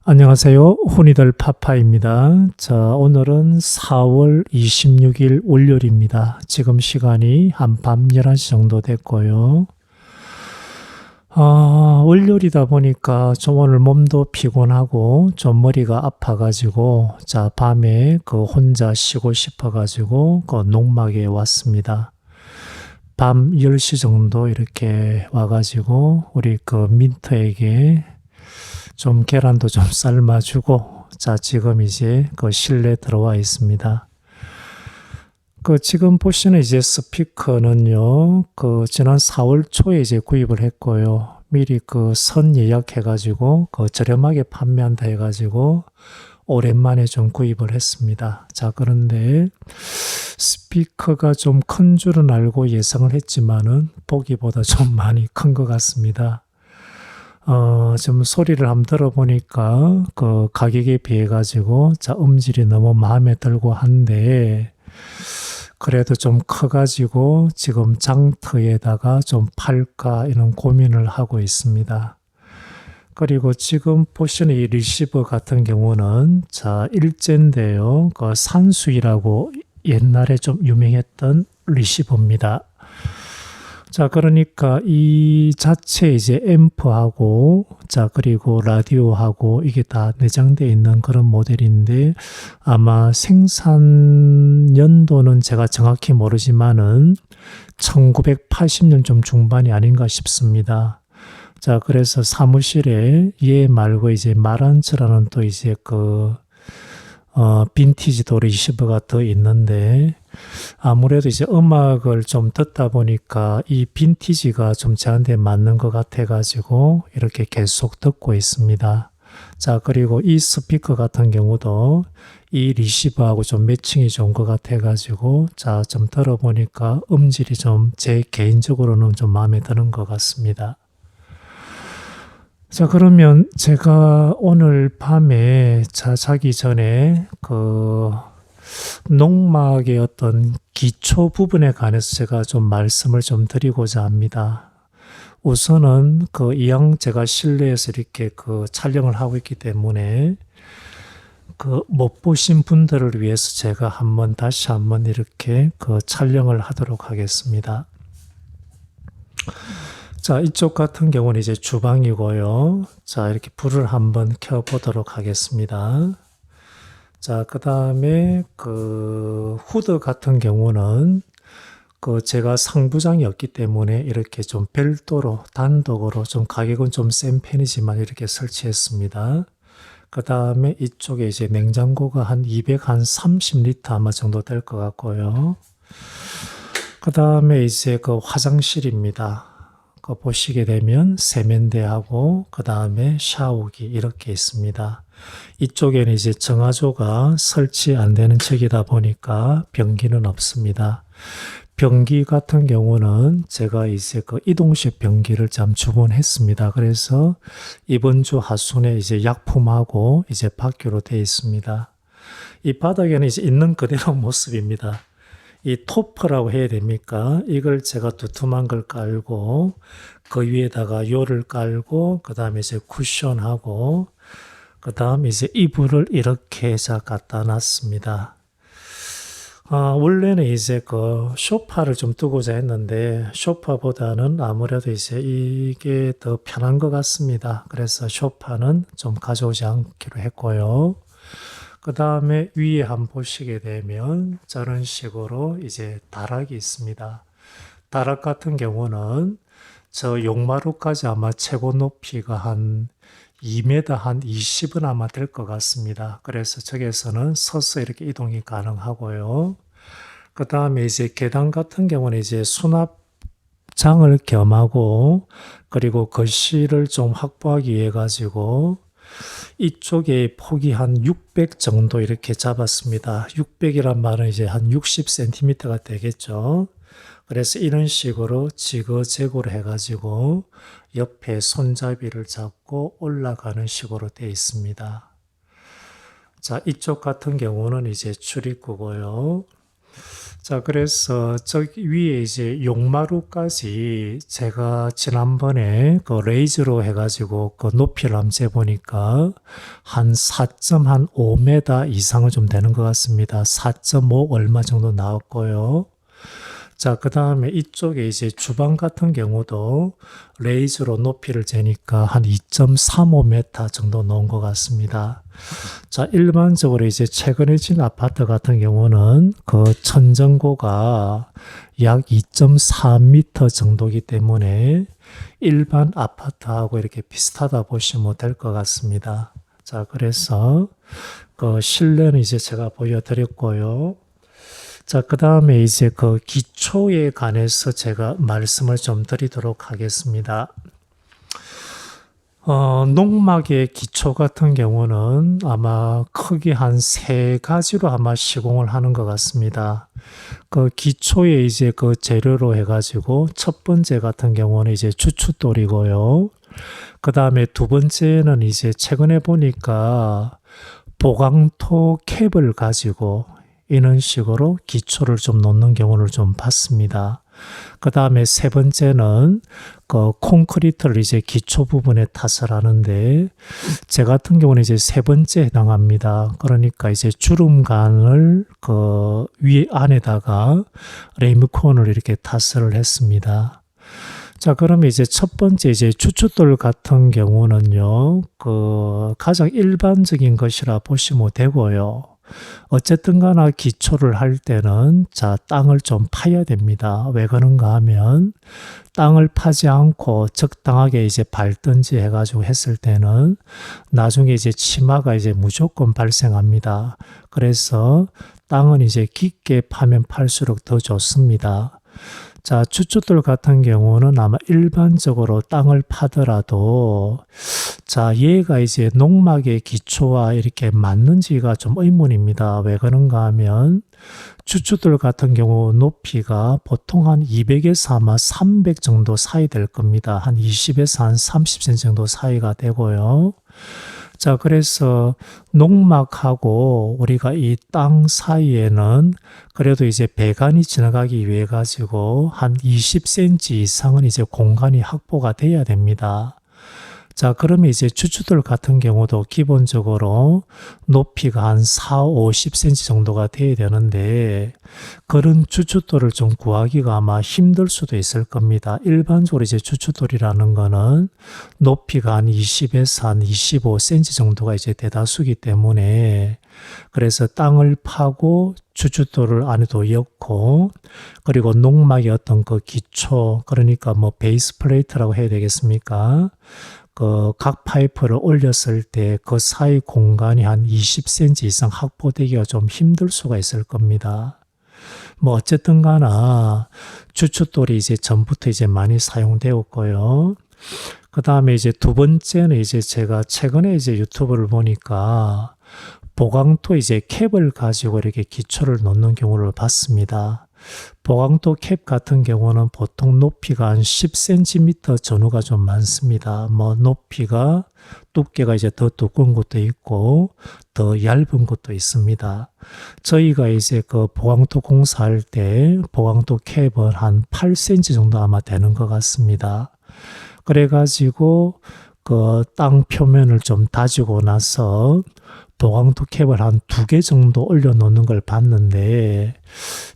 안녕하세요. 훈이들 파파입니다. 자, 오늘은 4월 26일 월요일입니다. 지금 시간이 한밤 11시 정도 됐고요. 월요일이다 보니까 좀 오늘 몸도 피곤하고 좀 머리가 아파가지고 자, 밤에 혼자 쉬고 싶어가지고 농막에 왔습니다. 밤 10시 정도 이렇게 와가지고 우리 민트에게 좀 계란도 좀 삶아주고, 자, 지금 이제 실내 들어와 있습니다. 지금 보시는 이제 스피커는요, 지난 4월 초에 이제 구입을 했고요. 미리 선 예약해가지고, 저렴하게 판매한다 해가지고, 오랜만에 좀 구입을 했습니다. 자, 그런데 스피커가 좀 큰 줄은 알고 예상을 했지만은, 보기보다 좀 많이 큰 것 같습니다. 좀 소리를 한번 들어보니까 가격에 비해 가지고 자 음질이 너무 마음에 들고 한데 그래도 좀 커가지고 지금 장터에다가 좀 팔까 이런 고민을 하고 있습니다. 그리고 지금 보시는 이 리시버 같은 경우는 자 일제인데요. 산수이라고 옛날에 좀 유명했던 리시버입니다. 자, 그러니까 이 자체 이제 앰프하고, 자, 그리고 라디오하고 이게 다 내장되어 있는 그런 모델인데, 아마 생산 연도는 제가 정확히 모르지만은 1980년 좀 중반이 아닌가 싶습니다. 자, 그래서 사무실에 얘 말고 이제 마란츠라는 또 이제 빈티지 도 리시버가 더 있는데, 아무래도 이제 음악을 좀 듣다 보니까 이 빈티지가 좀 저한테 맞는 것 같아가지고 이렇게 계속 듣고 있습니다. 자, 그리고 이 스피커 같은 경우도 이 리시버하고 좀 매칭이 좋은 것 같아가지고 자, 좀 들어보니까 음질이 좀 제 개인적으로는 좀 마음에 드는 것 같습니다. 자, 그러면 제가 오늘 밤에 자기 전에 농막의 어떤 기초 부분에 관해서 제가 좀 말씀을 좀 드리고자 합니다. 우선은 이왕 제가 실내에서 이렇게 촬영을 하고 있기 때문에 못 보신 분들을 위해서 제가 다시 한번 이렇게 촬영을 하도록 하겠습니다. 자, 이쪽 같은 경우는 이제 주방이고요. 자, 이렇게 불을 한번 켜 보도록 하겠습니다. 자, 그 다음에 후드 같은 경우는 제가 상부장이었기 때문에 이렇게 좀 별도로 단독으로 좀 가격은 좀 센 편이지만 이렇게 설치했습니다. 그 다음에 이쪽에 이제 냉장고가 한 230리터 아마 정도 될 것 같고요. 그 다음에 이제 화장실입니다. 보시게 되면 세면대하고 그 다음에 샤워기 이렇게 있습니다. 이쪽에는 이제 정화조가 설치 안 되는 척이다 보니까 변기는 없습니다. 변기 같은 경우는 제가 이제 이동식 변기를 참 주문했습니다. 그래서 이번 주 하순에 이제 약품하고 이제 받기로 되어 있습니다. 이 바닥에는 이제 있는 그대로 모습입니다. 이 토퍼라고 해야 됩니까? 이걸 제가 두툼한 걸 깔고 그 위에다가 요를 깔고 그 다음에 이제 쿠션하고 그 다음 이제 이불을 이렇게 자 갖다 놨습니다. 원래는 이제 소파를 좀 두고자 했는데 소파보다는 아무래도 이제 이게 더 편한 것 같습니다. 그래서 소파는 좀 가져오지 않기로 했고요. 그 다음에 위에 한번 보시게 되면 저런 식으로 이제 다락이 있습니다. 다락 같은 경우는 저 용마루까지 아마 최고 높이가 한 2m 한 20은 아마 될 것 같습니다. 그래서 저기에서는 서서 이렇게 이동이 가능하고요. 그 다음에 이제 계단 같은 경우는 이제 수납장을 겸하고 그리고 거실을 좀 확보하기 위해 가지고 이쪽에 폭이 한 600 정도 이렇게 잡았습니다. 600이란 말은 이제 한 60cm가 되겠죠. 그래서 이런 식으로 지그재그로 해가지고 옆에 손잡이를 잡고 올라가는 식으로 되어 있습니다. 자, 이쪽 같은 경우는 이제 출입구고요. 자, 그래서 저기 위에 이제 용마루까지 제가 지난번에 그 레이저로 해가지고 그 높이를 한번 재보니까 한 4.5m 이상은 좀 되는 것 같습니다. 4.5 얼마 정도 나왔고요. 자, 그 다음에 이쪽에 이제 주방 같은 경우도 레이저로 높이를 재니까 한 2.35m 정도 나온 것 같습니다. 자, 일반적으로 이제 최근에 진 아파트 같은 경우는 그 천정고가 약 2.4m 정도이기 때문에 일반 아파트하고 이렇게 비슷하다 보시면 될 것 같습니다. 자, 그래서 그 실내는 이제 제가 보여드렸고요. 자, 그 다음에 이제 그 기초에 관해서 제가 말씀을 좀 드리도록 하겠습니다. 농막의 기초 같은 경우는 아마 크게 한 세 가지로 아마 시공을 하는 것 같습니다. 그 기초에 이제 그 재료로 해가지고 첫 번째 같은 경우는 이제 주춧돌이고요. 그 다음에 두 번째는 이제 최근에 보니까 보강토 캡을 가지고 이런 식으로 기초를 좀 놓는 경우를 좀 봤습니다. 그 다음에 세 번째는 그 콘크리트를 이제 기초 부분에 탓을 하는데 제 같은 경우는 이제 세 번째에 해당합니다. 그러니까 이제 주름관을 그 위 안에다가 레인콘을 이렇게 탓을 했습니다. 자, 그러면 이제 첫 번째 이제 주춧돌 같은 경우는요, 그 가장 일반적인 것이라 보시면 되고요. 어쨌든 간에 기초를 할 때는 자, 땅을 좀 파야 됩니다. 왜 그런가 하면 땅을 파지 않고 적당하게 이제 밟든지 해가지고 했을 때는 나중에 이제 치마가 이제 무조건 발생합니다. 그래서 땅은 이제 깊게 파면 팔수록 더 좋습니다. 자, 주춧돌 같은 경우는 아마 일반적으로 땅을 파더라도 자, 얘가 이제 농막의 기초와 이렇게 맞는지가 좀 의문입니다. 왜 그런가 하면 주춧돌 같은 경우 높이가 보통 한 200에서 아마 300 정도 사이 될 겁니다. 한 20에서 한 30cm 정도 사이가 되고요. 자, 그래서 농막하고 우리가 이 땅 사이에는 그래도 이제 배관이 지나가기 위해 가지고 한 20cm 이상은 이제 공간이 확보가 돼야 됩니다. 자, 그러면 이제 주춧돌 같은 경우도 기본적으로 높이가 한 4, 50cm 정도가 돼야 되는데 그런 주춧돌을 좀 구하기가 아마 힘들 수도 있을 겁니다. 일반적으로 이제 주춧돌이라는 거는 높이가 한 20에서 한 25cm 정도가 이제 대다수기 때문에 그래서 땅을 파고 주춧돌을 안에도 엮고 그리고 농막의 어떤 그 기초 그러니까 뭐 베이스 플레이트라고 해야 되겠습니까? 그 각 파이프를 올렸을 때 그 사이 공간이 한 20cm 이상 확보되기가 좀 힘들 수가 있을 겁니다. 뭐 어쨌든 가나 주춧돌이 이제 전부터 이제 많이 사용되었고요. 그 다음에 이제 두 번째는 이제 제가 최근에 이제 유튜브를 보니까 보강토 이제 캡을 가지고 이렇게 기초를 놓는 경우를 봤습니다. 보강토 캡 같은 경우는 보통 높이가 한 10cm 전후가 좀 많습니다. 뭐 높이가 두께가 이제 더 두꺼운 것도 있고 더 얇은 것도 있습니다. 저희가 이제 그 보강토 공사할 때 보강토 캡은 한 8cm 정도 아마 되는 것 같습니다. 그래가지고 그 땅 표면을 좀 다지고 나서 보강토 캡을 한 2개 정도 올려놓는 걸 봤는데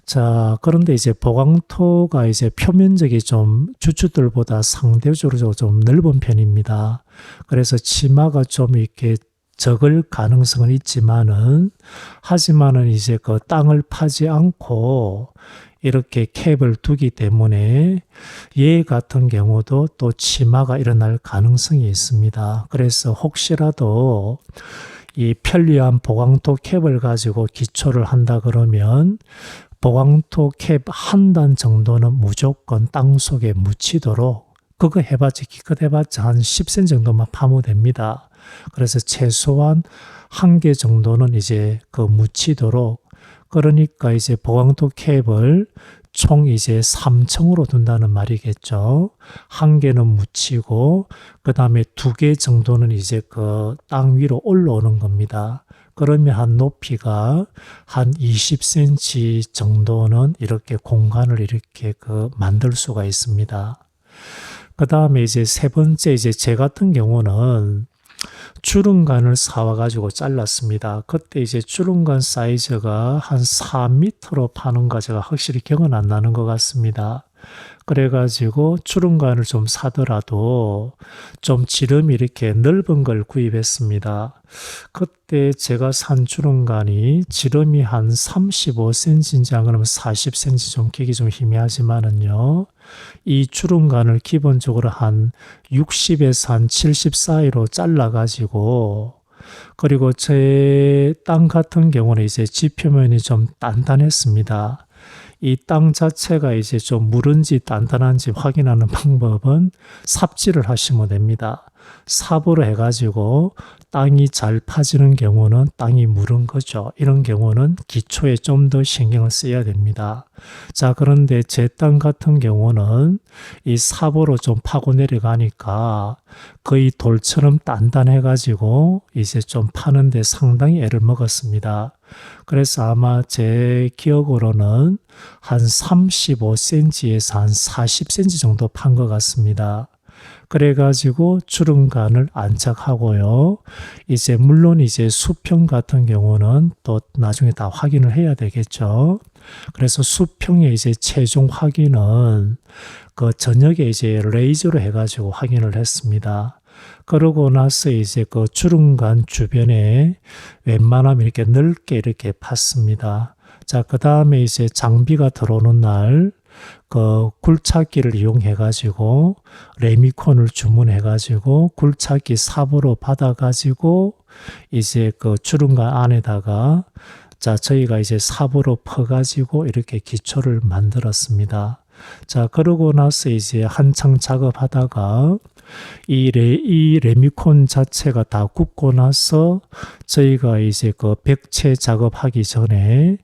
자, 그런데 이제 보강토가 이제 표면적이 좀 주춧돌보다 상대적으로 좀 넓은 편입니다. 그래서 치마가 좀 이렇게 적을 가능성은 있지만은 하지만은 이제 그 땅을 파지 않고 이렇게 캡을 두기 때문에 얘 같은 경우도 또 치마가 일어날 가능성이 있습니다. 그래서 혹시라도 이 편리한 보강토 캡을 가지고 기초를 한다 그러면 보강토 캡 한 단 정도는 무조건 땅 속에 묻히도록 그거 해봤자 기껏 해봤자 한 10cm 정도만 파면 됩니다. 그래서 최소한 1개 정도는 이제 그 묻히도록 그러니까 이제 보강토 캡을 총 이제 3층으로 둔다는 말이겠죠. 1개는 묻히고 그 다음에 2개 정도는 이제 그 땅 위로 올라오는 겁니다. 그러면 한 높이가 한 20cm 정도는 이렇게 공간을 이렇게 만들 수가 있습니다. 그 다음에 이제 세 번째, 이제 제 같은 경우는 주름관을 사와가지고 잘랐습니다. 그때 이제 주름관 사이즈가 한 4m로 파는가 제가 확실히 기억은 안 나는 것 같습니다. 그래가지고 주름관을 좀 사더라도 좀 지름이 이렇게 넓은 걸 구입했습니다. 그때 제가 산 주름관이 지름이 한 35cm인지 안 그러면 40cm, 좀 기기 좀 희미하지만은요, 이 주름관을 기본적으로 한 60에서 한 70 사이로 잘라가지고, 그리고 제 땅 같은 경우는 이제 지표면이 좀 단단했습니다. 이 땅 자체가 이제 좀 무른지 단단한지 확인하는 방법은 삽질을 하시면 됩니다. 삽으로 해가지고 땅이 잘 파지는 경우는 땅이 무른 거죠. 이런 경우는 기초에 좀 더 신경을 써야 됩니다. 자, 그런데 제 땅 같은 경우는 이 삽으로 좀 파고 내려가니까 거의 돌처럼 단단해가지고 이제 좀 파는데 상당히 애를 먹었습니다. 그래서 아마 제 기억으로는 한 35cm에서 한 40cm 정도 판 것 같습니다. 그래가지고 주름관을 안착하고요. 이제 물론 이제 수평 같은 경우는 또 나중에 다 확인을 해야 되겠죠. 그래서 수평의 이제 최종 확인은 저녁에 이제 레이저로 해가지고 확인을 했습니다. 그러고 나서 이제 주름관 주변에 웬만하면 이렇게 넓게 이렇게 팠습니다. 자, 그 다음에 이제 장비가 들어오는 날, 굴착기를 이용해가지고, 레미콘을 주문해가지고, 굴착기 삽으로 받아가지고, 이제 주름관 안에다가, 자, 저희가 이제 삽으로 퍼가지고 이렇게 기초를 만들었습니다. 자, 그러고 나서 이제 한창 작업하다가, 이 레미콘 자체가 다 굳고 나서 저희가 이제 벽체 작업하기 전에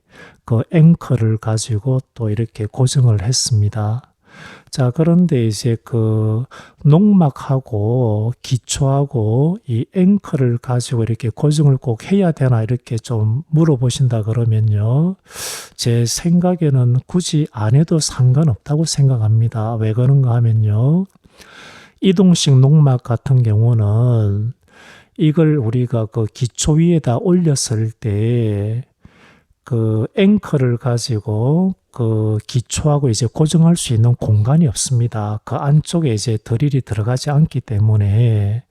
앵커를 가지고 또 이렇게 고정을 했습니다. 자, 그런데 이제 농막하고 기초하고 이 앵커를 가지고 이렇게 고정을 꼭 해야 되나 이렇게 좀 물어보신다 그러면요, 제 생각에는 굳이 안 해도 상관없다고 생각합니다. 왜 그런가 하면요, 이동식 농막 같은 경우는 이걸 우리가 기초 위에다 올렸을 때 앵커를 가지고 기초하고 이제 고정할 수 있는 공간이 없습니다. 그 안쪽에 이제 드릴이 들어가지 않기 때문에,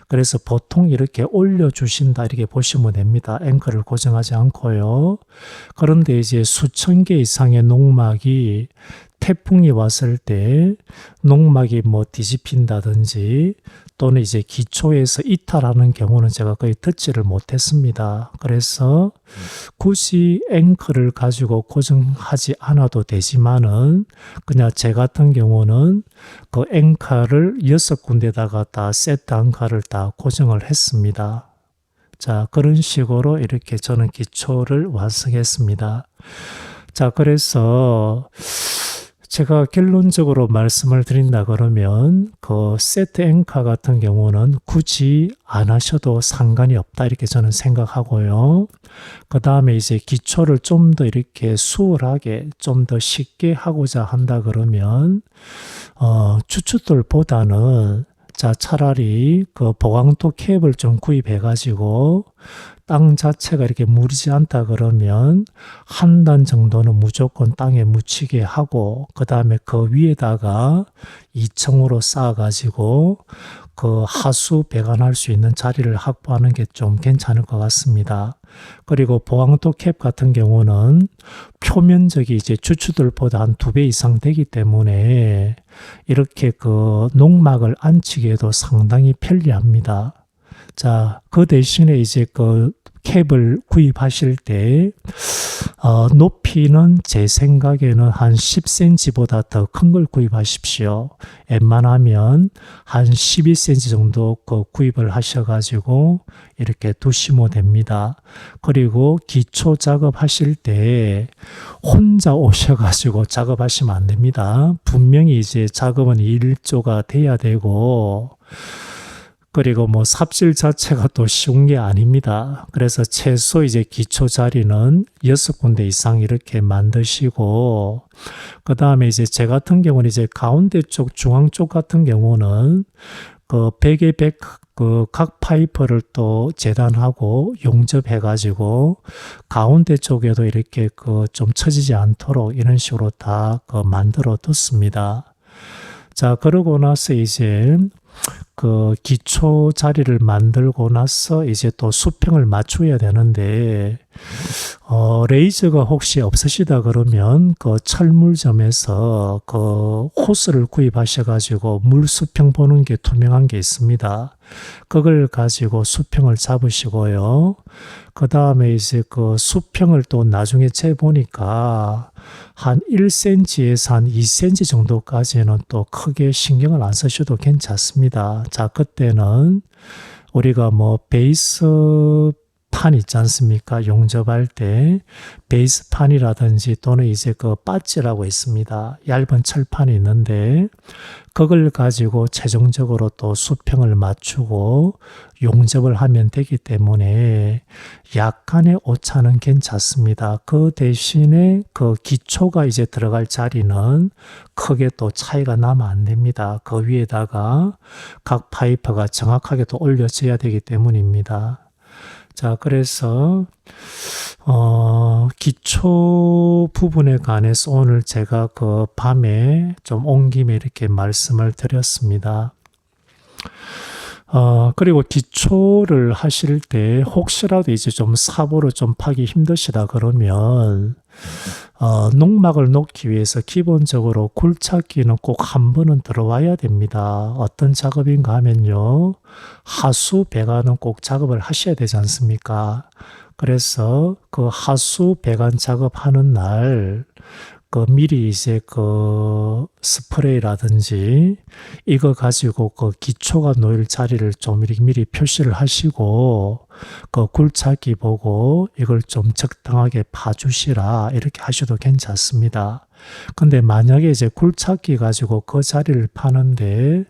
그래서 보통 이렇게 올려주신다 이렇게 보시면 됩니다. 앵커를 고정하지 않고요. 그런데 이제 수천 개 이상의 농막이 태풍이 왔을 때 농막이 뒤집힌다든지 또는 이제 기초에서 이탈하는 경우는 제가 거의 듣지를 못했습니다. 그래서 굳이 앵커를 가지고 고정하지 않아도 되지만은 그냥 제 같은 경우는 앵커를 6군데다가 다 세트 앵커를 다 고정을 했습니다. 자, 그런 식으로 이렇게 저는 기초를 완성했습니다. 자, 그래서 제가 결론적으로 말씀을 드린다 그러면 세트 앵커 같은 경우는 굳이 안 하셔도 상관이 없다 이렇게 저는 생각하고요. 그 다음에 이제 기초를 좀 더 이렇게 수월하게 좀 더 쉽게 하고자 한다 그러면 추춧돌보다는 자, 차라리 보강토 캡을 좀 구입해 가지고 땅 자체가 이렇게 무리지 않다 그러면 한 단 정도는 무조건 땅에 묻히게 하고, 그 다음에 그 위에다가 2층으로 쌓아 가지고 하수 배관할 수 있는 자리를 확보하는 게 좀 괜찮을 것 같습니다. 그리고 보강토 캡 같은 경우는 표면적이 이제 추추들보다 한 2배 이상 되기 때문에 이렇게 농막을 안치기에도 상당히 편리합니다. 자, 그 대신에 이제 캡을 구입하실 때 높이는 제 생각에는 한 10cm보다 더 큰 걸 구입하십시오. 웬만하면 한 12cm 정도 구입을 하셔가지고 이렇게 두시면 됩니다. 그리고 기초 작업하실 때 혼자 오셔가지고 작업하시면 안 됩니다. 분명히 이제 작업은 일조가 돼야 되고, 그리고 뭐 삽질 자체가 또 쉬운 게 아닙니다. 그래서 최소 이제 기초 자리는 6군데 이상 이렇게 만드시고, 그 다음에 이제 제 같은 경우는 이제 가운데 쪽, 중앙 쪽 같은 경우는 그 100에 100 그 각 파이프를 또 재단하고 용접해가지고 가운데 쪽에도 이렇게 그 좀 처지지 않도록 이런 식으로 다 그 만들어 뒀습니다. 자, 그러고 나서 이제 그 기초 자리를 만들고 나서 이제 또 수평을 맞춰야 되는데, 레이저가 혹시 없으시다 그러면 그 철물점에서 그 호스를 구입하셔가지고 물 수평 보는 게 투명한 게 있습니다. 그걸 가지고 수평을 잡으시고요. 그 다음에 이제 그 수평을 또 나중에 재보니까 한 1cm에서 한 2cm 정도까지는 또 크게 신경을 안 쓰셔도 괜찮습니다. 자, 그때는 우리가 뭐 베이스 판 있지 않습니까? 용접할 때 베이스판이라든지 또는 이제 그 빠찌라고 있습니다. 얇은 철판이 있는데 그걸 가지고 최종적으로 또 수평을 맞추고 용접을 하면 되기 때문에 약간의 오차는 괜찮습니다. 그 대신에 그 기초가 이제 들어갈 자리는 크게 또 차이가 나면 안 됩니다. 그 위에다가 각 파이프가 정확하게 또 올려져야 되기 때문입니다. 자, 그래서 기초 부분에 관해서 오늘 제가 그 밤에 좀 온 김에 이렇게 말씀을 드렸습니다. 그리고 기초를 하실 때 혹시라도 이제 좀 사보를 좀 파기 힘드시다 그러면 농막을 놓기 위해서 기본적으로 굴착기는 꼭 한 번은 들어와야 됩니다. 어떤 작업인가 하면요, 하수 배관은 꼭 작업을 하셔야 되지 않습니까? 그래서 그 하수 배관 작업하는 날 그 미리 이제 그 스프레이라든지 이거 가지고 그 기초가 놓일 자리를 좀 이렇게 미리 표시를 하시고 그 굴착기 보고 이걸 좀 적당하게 파주시라 이렇게 하셔도 괜찮습니다. 근데 만약에 이제 굴착기 가지고 그 자리를 파는데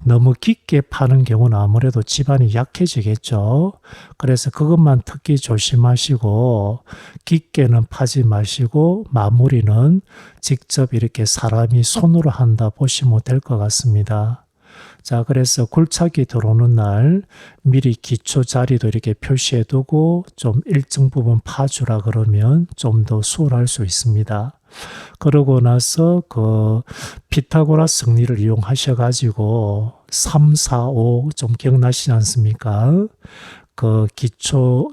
너무 깊게 파는 경우는 아무래도 집안이 약해지겠죠. 그래서 그것만 특히 조심하시고 깊게는 파지 마시고 마무리는 직접 이렇게 사람이 손으로 한다 보시면 될 것 같습니다. 자, 그래서 굴착기 들어오는 날 미리 기초 자리도 이렇게 표시해 두고 좀 일정 부분 파주라 그러면 좀 더 수월할 수 있습니다. 그러고 나서 그 피타고라스 정리를 이용하셔 가지고 3, 4, 5 좀 기억나시지 않습니까? 그 기초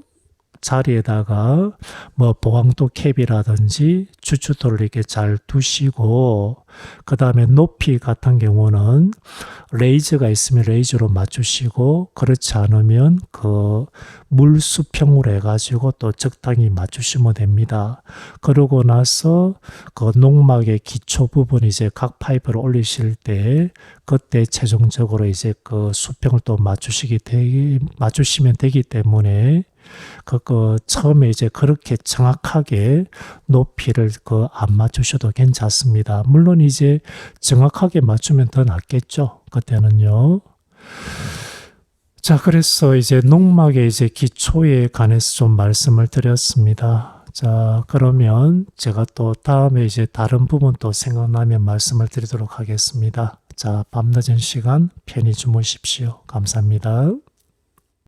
자리에다가 뭐 보강도 캡이라든지 주춧돌을 이렇게 잘 두시고, 그 다음에 높이 같은 경우는 레이저가 있으면 레이저로 맞추시고, 그렇지 않으면 그 물수평으로 해가지고 또 적당히 맞추시면 됩니다. 그러고 나서 그 농막의 기초 부분 이제 각 파이프를 올리실 때 그때 최종적으로 이제 그 수평을 또 맞추시면 되기 때문에 처음에 이제 그렇게 정확하게 높이를 안 맞추셔도 괜찮습니다. 물론 이제 정확하게 맞추면 더 낫겠죠. 그때는요. 자, 그래서 이제 농막의 이제 기초에 관해서 좀 말씀을 드렸습니다. 자, 그러면 제가 또 다음에 이제 다른 부분 또 생각나면 말씀을 드리도록 하겠습니다. 자, 밤늦은 시간 편히 주무십시오. 감사합니다.